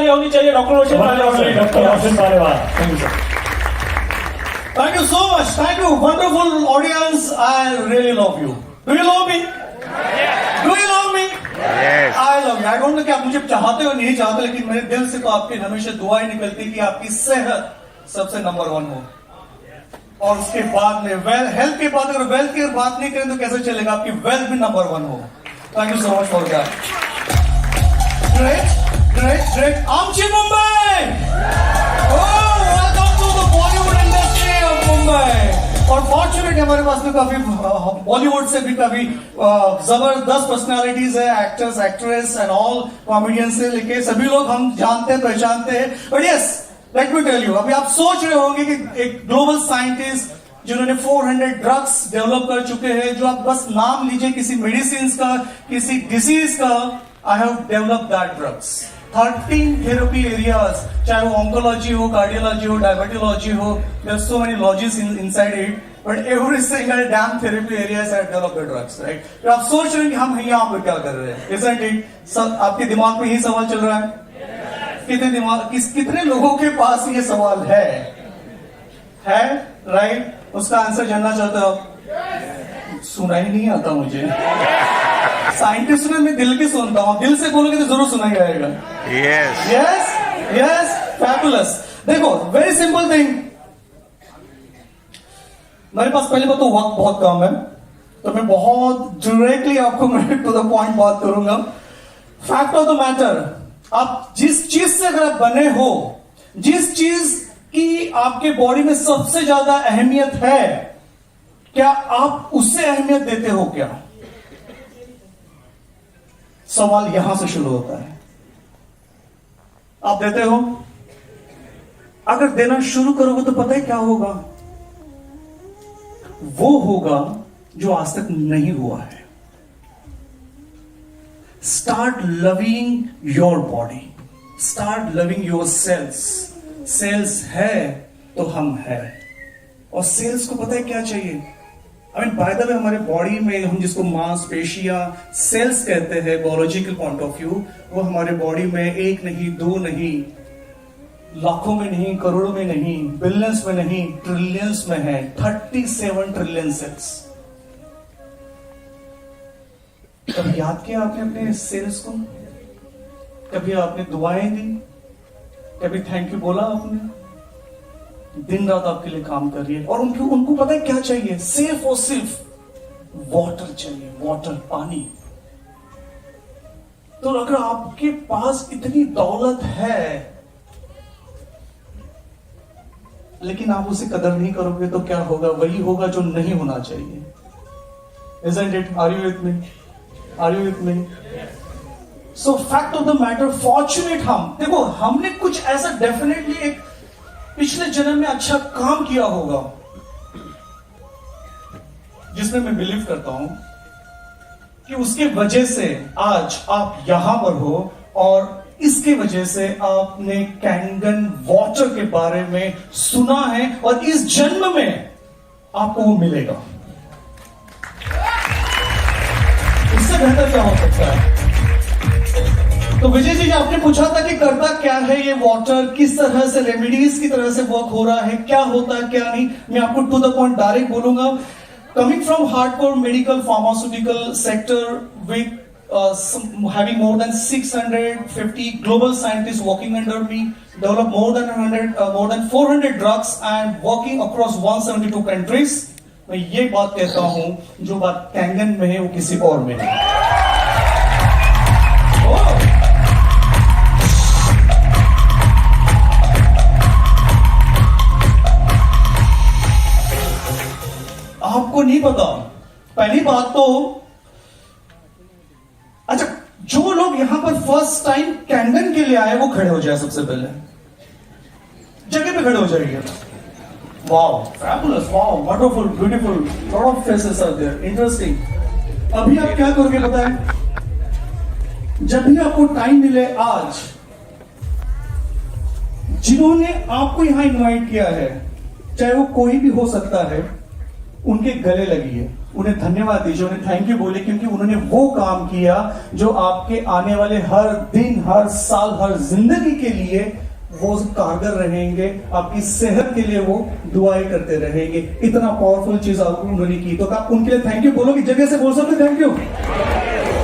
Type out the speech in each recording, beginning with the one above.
तालियां होनी चाहिए doctor Roshan Parewal. Thank you so much. Thank you. Wonderful audience. I really love you. Do you love me? Yes. Do you love me? Yes. I love you. I don't know कि आप मुझे चाहते हो नहीं चाहते, लेकिन मेरे दिल से तो आपकी हमेशा दुआएं निकलती कि आपकी सेहत सबसे नंबर 1 हो। और उसके बाद में हेल्थ के बाद अगर वेल्थ की बात नहीं करें तो कैसे चलेगा, आपकी वेल्थ भी नंबर 1 हो। Thank you so much for that. Great. Amchi Mumbai. Oh, welcome to the Bollywood industry of Mumbai. और फॉर्चुनेटली हमारे पास में काफी बॉलीवुड से भी काफी जबरदस्त पर्सनालिटीज है, actors, actress and all comedian से लेके सभी लोग हम जानते हैं, पहचानते हैं। But yes, let me tell you, अभी आप सोच रहे होंगे कि एक ग्लोबल साइंटिस्ट जिन्होंने 400 ड्रग्स डेवलप कर चुके हैं, जो आप बस नाम लीजिए किसी मेडिसिन का, किसी डिसीज का, I have developed that drugs. 13 therapy areas, चाहे वो ऑन्कोलॉजी हो, कार्डियोलॉजी हो, डायबिटोलॉजी हो, there are so many logies inside it, but every single damn therapy areas have developed drugs, right? तो आप सोच रहे हैं कि हम यहाँ पर क्या कर रहे हैं, इजंट इट? आपके दिमाग में यही सवाल चल रहा है? कितने लोगों के पास ये सवाल है, राइट? उसका आंसर जानना चाहते हो आप? सुना ही नहीं आता मुझे। साइंटिस्ट में मैं दिल की सुनता हूं, दिल से बोलोगे तो जरूर सुना ही आएगा। Yes, fabulous. देखो, वेरी सिंपल थिंग, मेरे पास पहले तो वक्त बहुत कम है, तो मैं बहुत डायरेक्टली आपको मैं टू द पॉइंट बात करूंगा। फैक्ट ऑफ द मैटर, आप जिस चीज से अगर आप बने हो, जिस चीज की आपके बॉडी में सबसे ज्यादा अहमियत है, क्या आप उससे अहमियत देते हो क्या? सवाल यहां से शुरू होता है। आप देते हो? अगर देना शुरू करोगे तो पता है क्या होगा? वो होगा जो आज तक नहीं हुआ है। Start loving your body. Start loving your cells. Cells है तो हम है, और सेल्स को पता है क्या चाहिए? I mean by the way, हमारे बॉडी में हम जिसको मांसपेशियां सेल्स कहते हैं बायोलॉजिकल पॉइंट ऑफ व्यू, वो हमारे बॉडी में 1 नहीं, 2 नहीं, लाखों में नहीं, करोड़ों में नहीं, बिलियंस में नहीं, ट्रिलियंस में है। 37 ट्रिलियन सेल्स। कभी याद किया आपने अपने सेल्स को? कभी आपने दुआएं दी? कभी थैंक यू बोला आपने? दिन रात आपके लिए काम कर रही है, और उनको पता है क्या चाहिए? सिर्फ और सिर्फ वाटर चाहिए, वाटर, पानी। तो अगर आपके पास इतनी दौलत है लेकिन आप उसे कदर नहीं करोगे तो क्या होगा? वही होगा जो नहीं होना चाहिए। Isn't it? Are you with me? Are you with me? So fact of the matter, fortunate हम, देखो हमने कुछ ऐसा डेफिनेटली एक पिछले जन्म में अच्छा काम किया होगा, जिसमें मैं बिलीव करता हूं कि उसके वजह से आज आप यहां पर हो, और इसके वजह से आपने कैंगन वाटर के बारे में सुना है, और इस जन्म में आपको वो मिलेगा। इससे बेहतर क्या हो सकता है? तो विजय जी, आपने पूछा था कि करता क्या है ये वाटर, किस तरह से रेमेडीज की तरह से वर्क हो रहा है, क्या होता है क्या नहीं, मैं आपको टू द पॉइंट डायरेक्ट बोलूंगा। Coming from hardcore medical pharmaceutical sector with having more than 650 global scientists working under me, develop more than 400 drugs and working across 172 countries, मैं ये बात कहता हूं, जो बात कैंगन में है वो किसी और में नहीं। आपको नहीं पता। पहली बात तो, अच्छा, जो लोग यहां पर फर्स्ट टाइम कैंगन के लिए आए वो खड़े हो जाए, सबसे पहले जगह पे खड़े हो जाइए। Wow, fabulous, wow, wonderful, beautiful, lot of faces are there, interesting. अभी आप क्या करोगे पता है? जब भी आपको टाइम मिले आज, जिन्होंने आपको यहां इनवाइट किया है, चाहे वो कोई भी हो सकता है, उनके गले लगिए। उन्हें धन्यवाद दीजिए, उन्हें थैंक यू बोले, क्योंकि उन्होंने वो काम किया जो आपके आने वाले हर दिन, हर साल, हर जिंदगी के लिए वो कारगर रहेंगे। आपकी सेहत के लिए वो दुआएं करते रहेंगे। इतना पावरफुल चीज आपको उन्होंने की, तो आप उनके लिए थैंक यू बोलोगे, जगह से बोल सकते थैंक यू,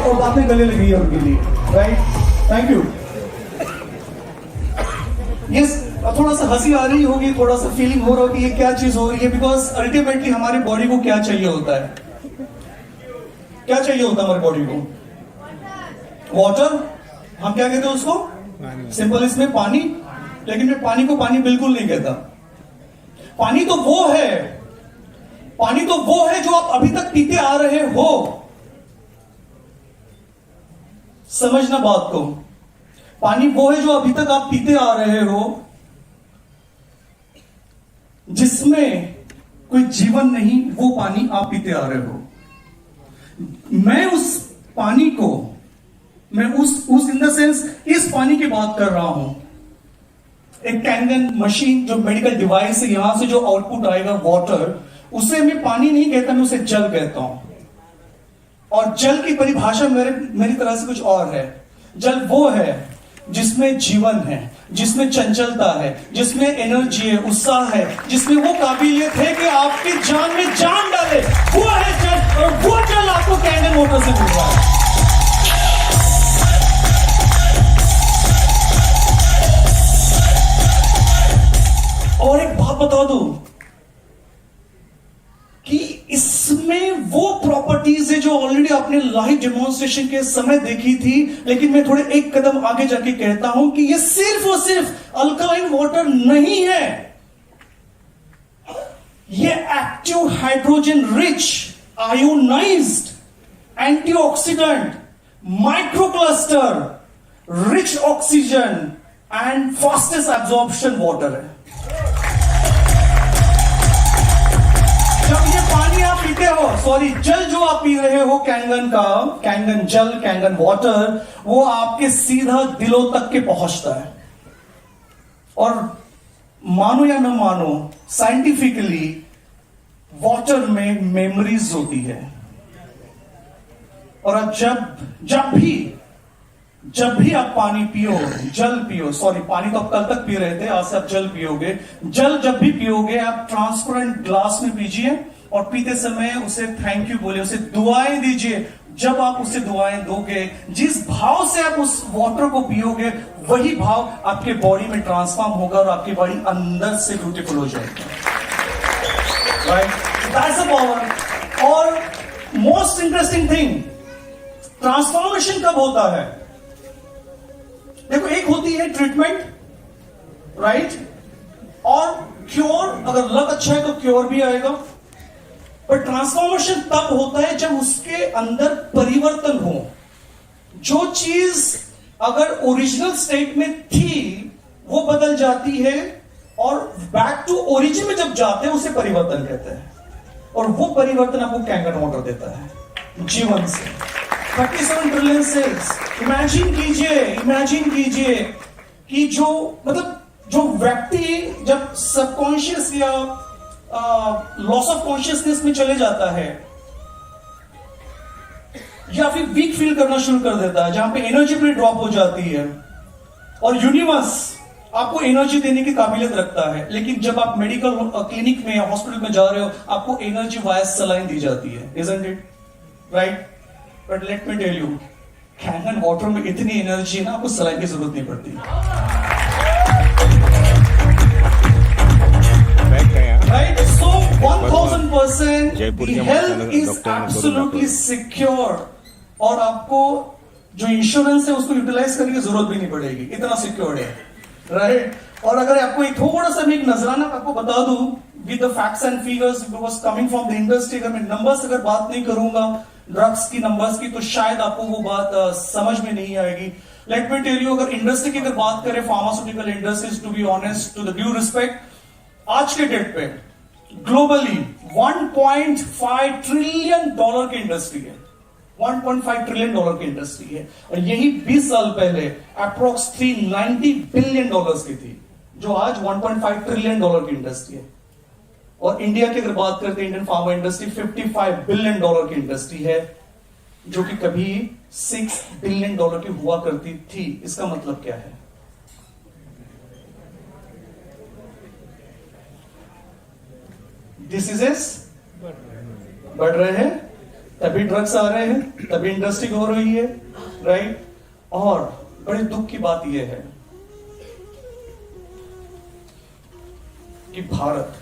और बातें गले लगी है उनके लिए, राइट? Thank you. यस, थोड़ा सा हंसी आ रही होगी, थोड़ा सा फीलिंग हो रहा होगी ये क्या चीज हो रही है, बिकॉज अल्टीमेटली हमारी बॉडी को क्या चाहिए होता है? क्या चाहिए होता है हमारी बॉडी को? वाटर। हम क्या कहते हैं उसको? सिंपल इसमें पानी। लेकिन मैं पानी को पानी बिल्कुल नहीं कहता। पानी तो वो है, पानी तो वो है जो आप अभी तक पीते आ रहे हो। समझना बात को। पानी वो है जो अभी तक आप पीते आ रहे हो, जिसमें कोई जीवन नहीं, वो पानी आप पीते आ रहे हो। मैं उस पानी को, मैं उस इन द सेंस इस पानी की बात कर रहा हूं। एक कैनगन मशीन जो मेडिकल डिवाइस है, यहां से जो आउटपुट आएगा वाटर, उसे मैं पानी नहीं कहता, मैं उसे जल कहता हूं। और जल की परिभाषा मेरी तरह से कुछ और है। जल वो है जिसमें जीवन है, जिसमें चंचलता है, जिसमें एनर्जी है, उत्साह है, जिसमें वो काबिलियत है कि आपकी जान में जान डाले, वो है जल। और वो जल आपको कैनगन वाटर से मिल रहा है। और एक बात बता दूं कि इसमें वो प्रॉपर्टीज है जो ऑलरेडी आपने लाइव डेमोन्स्ट्रेशन के समय देखी थी, लेकिन मैं थोड़े एक कदम आगे जाके कहता हूं कि ये सिर्फ और सिर्फ अल्कलाइन वाटर नहीं है। ये active hydrogen rich, ionised, antioxidant, microcluster, rich oxygen and fastest absorption water है। जब ये पानी आप पीते हो, सॉरी जल जो आप पी रहे हो कैंगन का, कैंगन जल, कैंगन वाटर, वो आपके सीधा दिलों तक के पहुंचता है। और मानो या न मानो, साइंटिफिकली वाटर में मेमोरीज होती है। और जब भी आप पानी पियो, जल पियो, सॉरी पानी तो आप कल तक पी रहे थे, आज से आप जल पियोगे। जल जब भी पियोगे आप ट्रांसपेरेंट ग्लास में पीजिए, और पीते समय उसे थैंक यू बोले, उसे दुआएं दीजिए। जब आप उसे दुआएं दोगे, जिस भाव से आप उस वाटर को पियोगे, वही भाव आपके बॉडी में ट्रांसफॉर्म होगा और आपकी बॉडी अंदर से ब्यूटीफुल हो जाएगी। Right, that's the power. और मोस्ट इंटरेस्टिंग थिंग, ट्रांसफॉर्मेशन कब होता है? देखो, एक होती है ट्रीटमेंट, राइट, और क्योर। अगर लक अच्छा है तो क्योर भी आएगा। पर ट्रांसफॉर्मेशन तब होता है जब उसके अंदर परिवर्तन हो। जो चीज अगर ओरिजिनल स्टेट में थी वो बदल जाती है, और बैक टू ओरिजिन में जब जाते हैं उसे परिवर्तन कहते हैं। और वो परिवर्तन आपको कैंगन वाटर देता है जीवन से। 37 ट्रिलियन सेल्स। इमेजिन कीजिए कि जो व्यक्ति जब सबकॉन्शियस या लॉस ऑफ कॉन्शियसनेस में चले जाता है, या फिर वीक फील करना शुरू कर देता है, जहां पे एनर्जी भी ड्रॉप हो जाती है, और यूनिवर्स आपको एनर्जी देने की काबिलियत रखता है, लेकिन जब आप मेडिकल क्लिनिक में या हॉस्पिटल में जा रहे हो, आपको एनर्जी वाया सलाइन दी जाती है, isn't it? Right? But let me tell you, Kangen water में इतनी एनर्जी है ना, आपको सलाइन की जरूरत नहीं पड़ती। Right? So 1000% the health is absolutely secure, और आपको जो इंश्योरेंस है उसको यूटिलाइज करने की जरूरत भी नहीं पड़ेगी, इतना सिक्योर है। राइट? और अगर आपको एक थोड़ा सा मैं एक नजराना आपको बता दूं with the facts and figures, because coming from the industry, अगर मैं नंबर्स अगर बात नहीं करूंगा ड्रग्स की, नंबर्स की, तो शायद आपको वो बात समझ में नहीं आएगी। लेट मी टेल यू, अगर इंडस्ट्री की अगर बात करें, pharmaceutical industries, to be honest, to the due respect, आज के डेट पे ग्लोबली 1.5 ट्रिलियन डॉलर की इंडस्ट्री है। 1.5 ट्रिलियन डॉलर की इंडस्ट्री है, और यही 20 साल पहले अप्रोक्स 390 बिलियन डॉलर्स की थी, जो आज 1.5 ट्रिलियन डॉलर की इंडस्ट्री है। और इंडिया की अगर बात करते हैं, इंडियन फार्मा इंडस्ट्री $55 बिलियन की इंडस्ट्री है, जो कि कभी $6 बिलियन की हुआ करती थी। इसका मतलब क्या है? डिसीजेस बढ़ रहे हैं, तभी ड्रग्स आ रहे हैं, तभी इंडस्ट्री हो रही है, राइट। और बड़े दुख की बात यह है कि भारत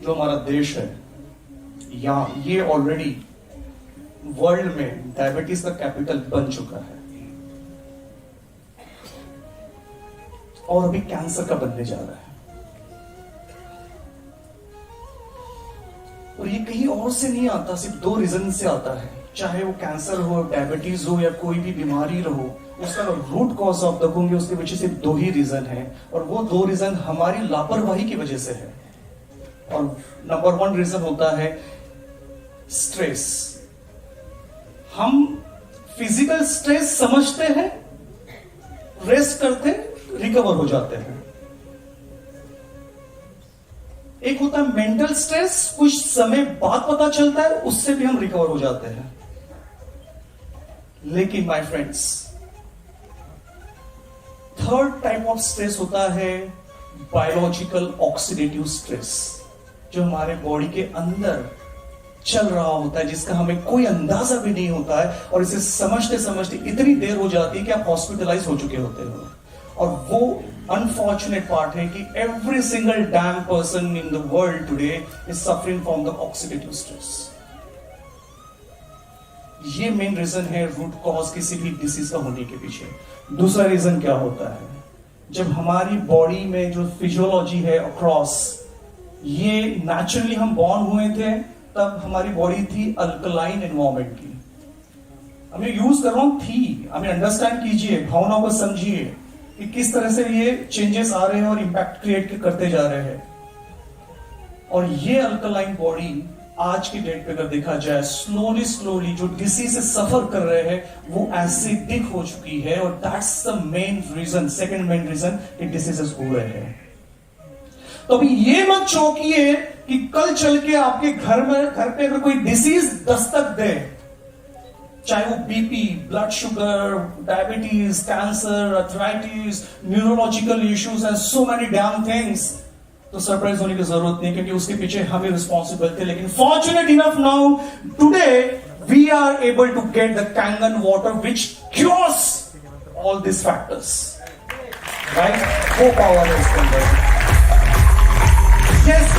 जो हमारा देश है, यहां ये ऑलरेडी वर्ल्ड में डायबिटीज का कैपिटल बन चुका है और अभी कैंसर का बनने जा रहा है। और ये कहीं और से नहीं आता, सिर्फ 2 रीजन से आता है। चाहे वो कैंसर हो, डायबिटीज हो या कोई भी बीमारी रहो, उसका रूट कॉज ऑफ देखोगे उसके पीछे सिर्फ 2 ही रीजन है, और वो 2 रीजन हमारी लापरवाही की वजह से है। और नंबर 1 रीजन होता है स्ट्रेस। हम फिजिकल स्ट्रेस समझते हैं, रेस्ट करते, रिकवर हो जाते हैं। एक होता है मेंटल स्ट्रेस, कुछ समय बाद पता चलता है, उससे भी हम रिकवर हो जाते हैं। लेकिन my friends, third type of stress होता है बायोलॉजिकल ऑक्सीडेटिव स्ट्रेस, जो हमारे बॉडी के अंदर चल रहा होता है, जिसका हमें कोई अंदाजा भी नहीं होता है, और इसे समझते समझते इतनी देर हो जाती है कि आप हॉस्पिटलाइज हो चुके होते हो। और वो अनफॉर्चुनेट पार्ट है कि every single dam person in the world today is suffering from the oxidative stress. ये मेन रीजन है रूट कॉज किसी भी डिसीज का होने के पीछे। दूसरा रीजन क्या होता है? जब हमारी बॉडी में जो फिजियोलॉजी है अक्रॉस, ये नेचुरली हम बॉर्न हुए थे, तब हमारी बॉडी थी अल्कलाइन एनवायरमेंट की। हमें यूज कर रहा हूं थी, हमें अंडरस्टैंड कीजिए, भावनाओं को समझिए कि किस तरह से ये चेंजेस आ रहे हैं और इंपैक्ट क्रिएट करते जा रहे हैं। और ये अल्कलाइन बॉडी आज की डेट पे अगर देखा जाए, स्लोली जो डिसीज से सफर कर रहे हैं, वो एसिडिक हो चुकी है, और that's the main reason, second main reason कि डिसीजेस हो रहे हैं। तो अभी ये मत चौंकिए कि कल चल के आपके घर पे अगर कोई डिसीज दस्तक दे, चाहे वो BP, blood sugar, diabetes, cancer, arthritis, neurological issues and so many dam things, तो सरप्राइज होने की जरूरत नहीं, क्योंकि उसके पीछे हम ही रिस्पॉन्सिबल थे। लेकिन fortunate enough now today we are able to get the Kangen water which cures all this factors, right? वो पावर है इसके अंदर। Yes,